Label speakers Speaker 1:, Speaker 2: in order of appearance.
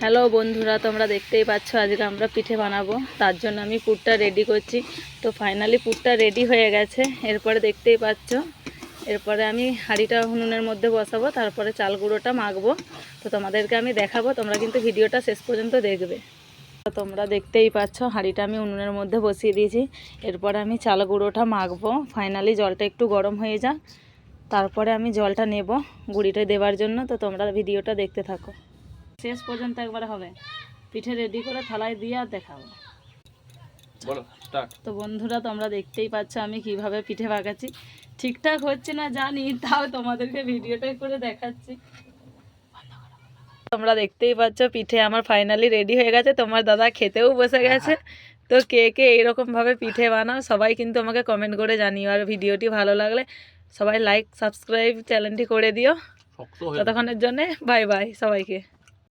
Speaker 1: Hello বন্ধুরা, তোমরা দেখতেই পাচ্ছ আজকে আমরা পিঠে বানাবো। তার জন্য আমি পুরটা রেডি করছি। তো ফাইনালি পুরটা রেডি হয়ে গেছে। এরপরে দেখতেই পাচ্ছ, এরপরে আমি হাঁড়িটা উনুনের মধ্যে বসাবো, তারপরে চাল গুঁড়োটা মাখবো। তো তোমাদেরকে আমি দেখাবো, তোমরা কিন্তু ভিডিওটা শেষ পর্যন্ত দেখবে। তো তোমরা দেখতেই পাচ্ছ হাঁড়িটা আমি উনুনের মধ্যে বসিয়ে দিয়েছি। এরপরে আমি চাল গুঁড়োটা মাখবো। ফাইনালি জলটা একটু গরম হয়ে যাক, তারপরে আমি জলটা নেব গুঁড়িটা দেওয়ার জন্য। তো তোমরা ভিডিওটা দেখতে থাকো, শেষ পর্যন্ত একবার হবে। পিঠে রেডি করে থালায় দিয়ে আর দেখাবো। তো বন্ধুরা, তোমরা দেখতেই পাচ্ছ আমি কিভাবে পিঠে বাগাচ্ছি। ঠিকঠাক হচ্ছে না জানি, তাও তোমাদেরকে ভিডিওটা করে দেখাচ্ছি। তোমরা দেখতেই পাচ্ছ পিঠে আমার ফাইনালি রেডি হয়ে গেছে। তোমার দাদা খেতেও বসে গেছে। তো কে কে এইরকমভাবে পিঠে বানাও সবাই কিন্তু আমাকে কমেন্ট করে জানিও। আর ভিডিওটি ভালো লাগলে সবাই লাইক সাবস্ক্রাইব চ্যানেলটি করে দিও। ততক্ষণের জন্যে বাই বাই সবাইকে।